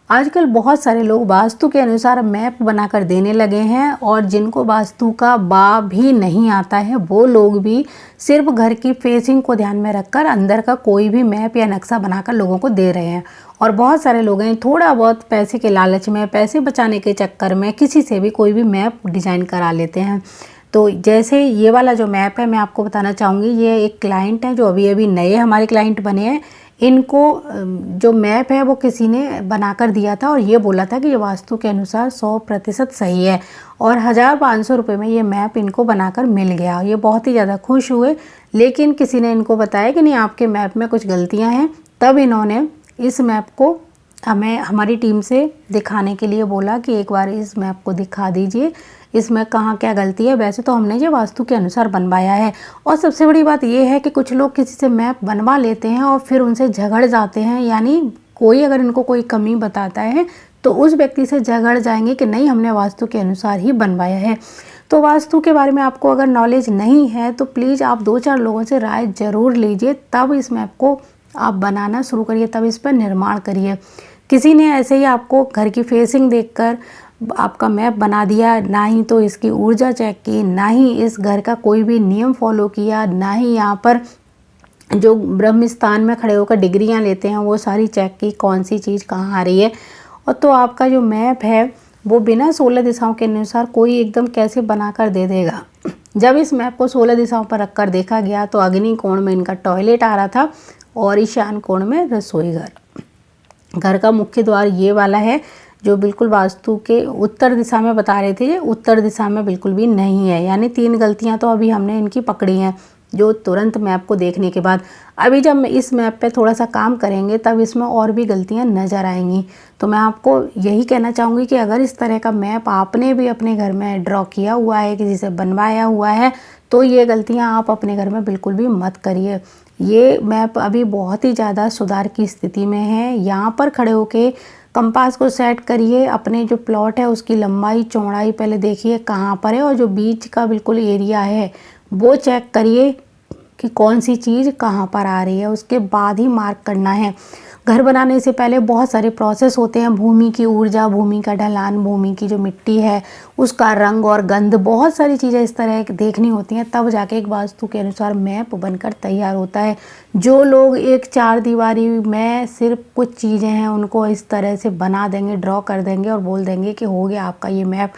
आजकल बहुत सारे लोग वास्तु के अनुसार मैप बनाकर देने लगे हैं और जिनको वास्तु का बा भी नहीं आता है वो लोग भी सिर्फ घर की फेसिंग को ध्यान में रखकर अंदर का कोई भी मैप या नक्शा बनाकर लोगों को दे रहे हैं। और बहुत सारे लोग हैं थोड़ा बहुत पैसे के लालच में, पैसे बचाने के चक्कर में किसी से भी कोई भी मैप डिज़ाइन करा लेते हैं। तो जैसे ये वाला जो मैप है मैं आपको बताना चाहूँगी, ये एक क्लाइंट है जो अभी अभी नए हमारे क्लाइंट बने हैं। इनको जो मैप है वो किसी ने बनाकर दिया था और ये बोला था कि ये वास्तु के अनुसार 100% सही है और 1500 रुपये में ये मैप इनको बनाकर मिल गया। ये बहुत ही ज़्यादा खुश हुए, लेकिन किसी ने इनको बताया कि नहीं आपके मैप में कुछ गलतियां हैं। तब इन्होंने इस मैप को हमें हमारी टीम से दिखाने के लिए बोला कि एक बार इस मैप को दिखा दीजिए, इसमें कहाँ क्या गलती है। वैसे तो हमने ये वास्तु के अनुसार बनवाया है। और सबसे बड़ी बात ये है कि कुछ लोग किसी से मैप बनवा लेते हैं और फिर उनसे झगड़ जाते हैं, यानी कोई अगर इनको कोई कमी बताता है तो उस व्यक्ति से झगड़ जाएंगे कि नहीं हमने वास्तु के अनुसार ही बनवाया है। तो वास्तु के बारे में आपको अगर नॉलेज नहीं है तो प्लीज़ आप 2-4 लोगों से राय ज़रूर लीजिए, तब इस मैप को आप बनाना शुरू करिए, तब इस पर निर्माण करिए। किसी ने ऐसे ही आपको घर की फेसिंग देखकर आपका मैप बना दिया, ना ही तो इसकी ऊर्जा चेक की, ना ही इस घर का कोई भी नियम फॉलो किया, ना ही यहाँ पर जो ब्रह्म स्थान में खड़े होकर डिग्रियाँ लेते हैं वो सारी चेक की कौन सी चीज़ कहाँ आ रही है। और तो आपका जो मैप है वो बिना 16 दिशाओं के अनुसार कोई एकदम कैसे बनाकर दे देगा। जब इस मैप को 16 दिशाओं पर रखकर देखा गया तो अग्नि कोण में इनका टॉयलेट आ रहा था और ईशान कोण में रसोई घर। घर का मुख्य द्वार ये वाला है जो बिल्कुल वास्तु के उत्तर दिशा में बता रहे थे, ये उत्तर दिशा में बिल्कुल भी नहीं है। यानी 3 गलतियां तो अभी हमने इनकी पकड़ी हैं जो तुरंत मैप को देखने के बाद। अभी जब इस मैप पे थोड़ा सा काम करेंगे तब इसमें और भी गलतियां नज़र आएंगी। तो मैं आपको यही कहना चाहूँगी कि अगर इस तरह का मैप आपने भी अपने घर में ड्रॉ किया हुआ है, किसी से बनवाया हुआ है, तो ये गलतियाँ आप अपने घर में बिल्कुल भी मत करिए। ये मैप अभी बहुत ही ज़्यादा सुधार की स्थिति में है। यहाँ पर खड़े होके कंपास को सेट करिए, अपने जो प्लॉट है उसकी लंबाई चौड़ाई पहले देखिए कहाँ पर है और जो बीच का बिल्कुल एरिया है वो चेक करिए कि कौन सी चीज़ कहाँ पर आ रही है, उसके बाद ही मार्क करना है। घर बनाने से पहले बहुत सारे प्रोसेस होते हैं, भूमि की ऊर्जा, भूमि का ढलान, भूमि की जो मिट्टी है उसका रंग और गंध, बहुत सारी चीज़ें इस तरह देखनी होती हैं, तब जाके एक वास्तु के अनुसार मैप बनकर तैयार होता है। जो लोग एक 4 दीवारी में सिर्फ कुछ चीज़ें हैं उनको इस तरह से बना देंगे, ड्रॉ कर देंगे और बोल देंगे कि हो गया आपका ये मैप,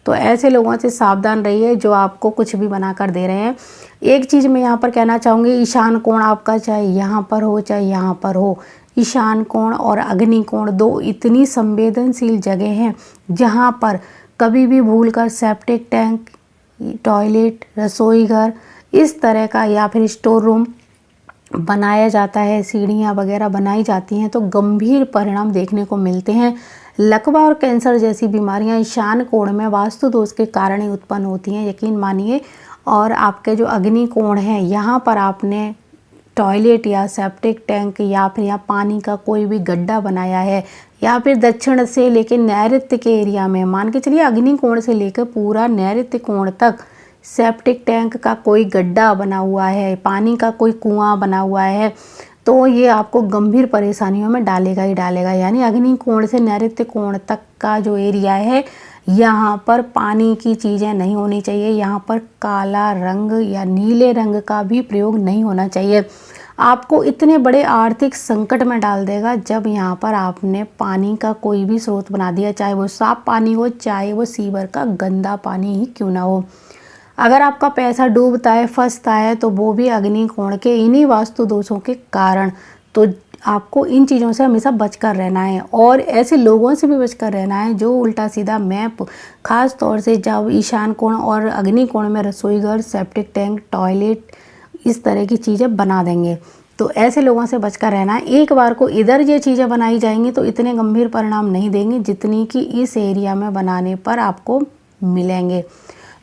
तो ऐसे लोगों से सावधान रहिए जो आपको कुछ भी बना कर दे रहे हैं। एक चीज़ मैं यहाँ पर कहना चाहूँगी, ईशान कोण आपका चाहे यहाँ पर हो चाहे यहाँ पर हो, ईशान कोण और अग्नि कोण 2 इतनी संवेदनशील जगह हैं जहाँ पर कभी भी भूलकर सेप्टिक टैंक, टॉयलेट, रसोई घर इस तरह का या फिर स्टोर रूम बनाया जाता है, सीढ़ियाँ वगैरह बनाई जाती हैं तो गंभीर परिणाम देखने को मिलते हैं। लकवा और कैंसर जैसी बीमारियां ईशान कोण में वास्तु दोष के कारण ही उत्पन्न होती हैं, यकीन मानिए। और आपके जो अग्नि कोण है यहाँ पर आपने टॉयलेट या सेप्टिक टैंक या फिर यहाँ पानी का कोई भी गड्ढा बनाया है या फिर दक्षिण से लेकर नैऋत्य के एरिया में, मान के चलिए अग्नि कोण से लेकर पूरा नैऋत्य कोण तक सेप्टिक टैंक का कोई गड्ढा बना हुआ है, पानी का कोई कुआं बना हुआ है, तो ये आपको गंभीर परेशानियों में डालेगा ही डालेगा। यानी अग्नि कोण से नैऋत्य कोण तक का जो एरिया है यहाँ पर पानी की चीज़ें नहीं होनी चाहिए, यहाँ पर काला रंग या नीले रंग का भी प्रयोग नहीं होना चाहिए। आपको इतने बड़े आर्थिक संकट में डाल देगा जब यहाँ पर आपने पानी का कोई भी स्रोत बना दिया, चाहे वो साफ पानी हो चाहे वो सीवर का गंदा पानी ही क्यों ना हो। अगर आपका पैसा डूबता है, फंसता है तो वो भी अग्नि कोण के इन्हीं वास्तु दोषों के कारण। तो आपको इन चीज़ों से हमेशा बचकर रहना है और ऐसे लोगों से भी बचकर रहना है जो उल्टा सीधा मैप, खास तौर से जब ईशान कोण और अग्नि कोण में रसोई घर, सेप्टिक टैंक, टॉयलेट इस तरह की चीज़ें बना देंगे। तो ऐसे लोगों से बचकर रहना है। एक बार को इधर ये चीज़ें बनाई जाएंगी तो इतने गंभीर परिणाम नहीं देंगी जितनी कि इस एरिया में बनाने पर आपको मिलेंगे।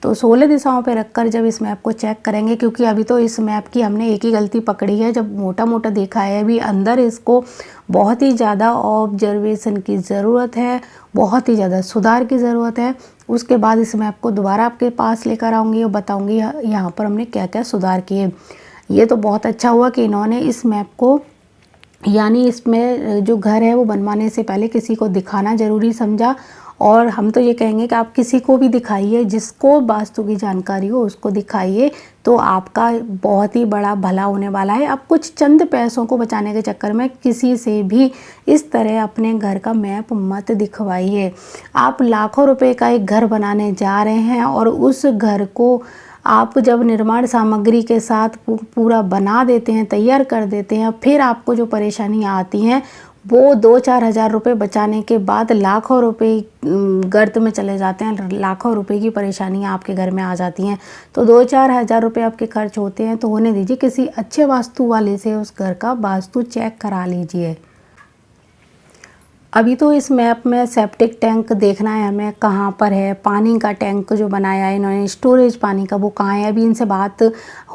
तो 16 दिशाओं पे रखकर जब इस मैप को चेक करेंगे, क्योंकि अभी तो इस मैप की हमने एक ही गलती पकड़ी है, जब मोटा मोटा देखा है, अभी अंदर इसको बहुत ही ज़्यादा ऑब्जर्वेशन की ज़रूरत है, बहुत ही ज़्यादा सुधार की ज़रूरत है। उसके बाद इस मैप को दोबारा आपके पास लेकर आऊँगी और बताऊँगी यहाँ पर हमने क्या क्या सुधार किए। ये तो बहुत अच्छा हुआ कि इन्होंने इस मैप को यानी इसमें जो घर है वो बनवाने से पहले किसी को दिखाना ज़रूरी समझा। और हम तो ये कहेंगे कि आप किसी को भी दिखाइए, जिसको वास्तु की जानकारी हो उसको दिखाइए, तो आपका बहुत ही बड़ा भला होने वाला है। आप कुछ चंद पैसों को बचाने के चक्कर में किसी से भी इस तरह अपने घर का मैप मत दिखवाइए। आप लाखों रुपए का एक घर बनाने जा रहे हैं और उस घर को आप जब निर्माण सामग्री के साथ पूरा बना देते हैं, तैयार कर देते हैं, फिर आपको जो परेशानियाँ आती हैं वो 2-4 हज़ार रुपये बचाने के बाद लाखों रुपए गर्त में चले जाते हैं, लाखों रुपए की परेशानियाँ आपके घर में आ जाती हैं। तो 2-4 हज़ार रुपये आपके खर्च होते हैं तो होने दीजिए, किसी अच्छे वास्तु वाले से उस घर का वास्तु चेक करा लीजिए। अभी तो इस मैप में सेप्टिक टैंक देखना है हमें कहाँ पर है, पानी का टैंक जो बनाया है इन्होंने, स्टोरेज पानी का, वो कहाँ है। अभी इनसे बात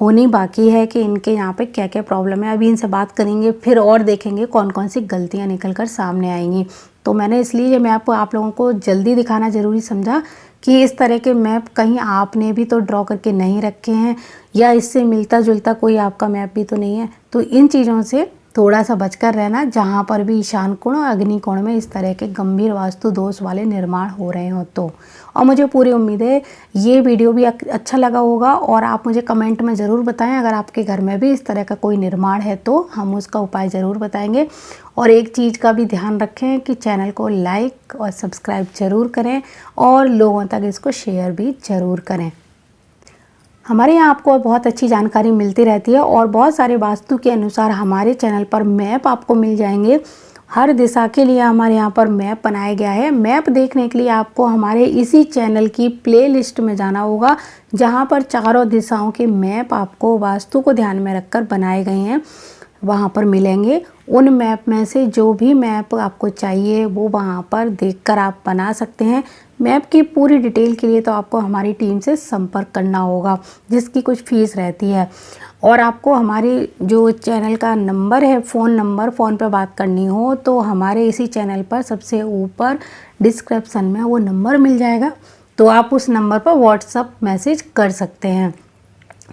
होनी बाकी है कि इनके यहाँ पे क्या क्या प्रॉब्लम है। अभी इनसे बात करेंगे फिर और देखेंगे कौन कौन सी गलतियाँ निकल कर सामने आएंगी। तो मैंने इसलिए ये मैप आप लोगों को जल्दी दिखाना ज़रूरी समझा कि इस तरह के मैप कहीं आपने भी तो ड्रॉ करके नहीं रखे हैं, या इससे मिलता जुलता कोई आपका मैप भी तो नहीं है। तो इन चीज़ों से थोड़ा सा बचकर रहना, जहाँ पर भी ईशान कोण और अग्नि कोण में इस तरह के गंभीर वास्तु दोष वाले निर्माण हो रहे हो तो। और मुझे पूरी उम्मीद है ये वीडियो भी अच्छा लगा होगा, और आप मुझे कमेंट में ज़रूर बताएं अगर आपके घर में भी इस तरह का कोई निर्माण है तो हम उसका उपाय ज़रूर बताएंगे। और एक चीज़ का भी ध्यान रखें कि चैनल को लाइक और सब्सक्राइब ज़रूर करें और लोगों तक इसको शेयर भी ज़रूर करें। हमारे यहाँ आपको बहुत अच्छी जानकारी मिलती रहती है और बहुत सारे वास्तु के अनुसार हमारे चैनल पर मैप आपको मिल जाएंगे। हर दिशा के लिए हमारे यहाँ पर मैप बनाया गया है। मैप देखने के लिए आपको हमारे इसी चैनल की प्लेलिस्ट में जाना होगा, जहाँ पर चारों दिशाओं के मैप आपको वास्तु को ध्यान में रखकर बनाए गए हैं, वहाँ पर मिलेंगे। उन मैप में से जो भी मैप आपको चाहिए वो वहाँ पर देखकर आप बना सकते हैं। मैप की पूरी डिटेल के लिए तो आपको हमारी टीम से संपर्क करना होगा, जिसकी कुछ फ़ीस रहती है। और आपको हमारी जो चैनल का नंबर है, फ़ोन पर बात करनी हो तो हमारे इसी चैनल पर सबसे ऊपर डिस्क्रिप्शन में वो नंबर मिल जाएगा, तो आप उस नंबर पर व्हाट्सएप मैसेज कर सकते हैं।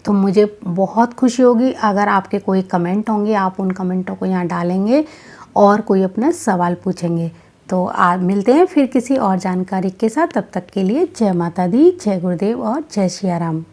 तो मुझे बहुत खुशी होगी अगर आपके कोई कमेंट होंगे, आप उन कमेंटों को यहाँ डालेंगे और कोई अपना सवाल पूछेंगे। तो आप मिलते हैं फिर किसी और जानकारी के साथ। तब तक के लिए जय माता दी, जय गुरुदेव और जय सिया राम।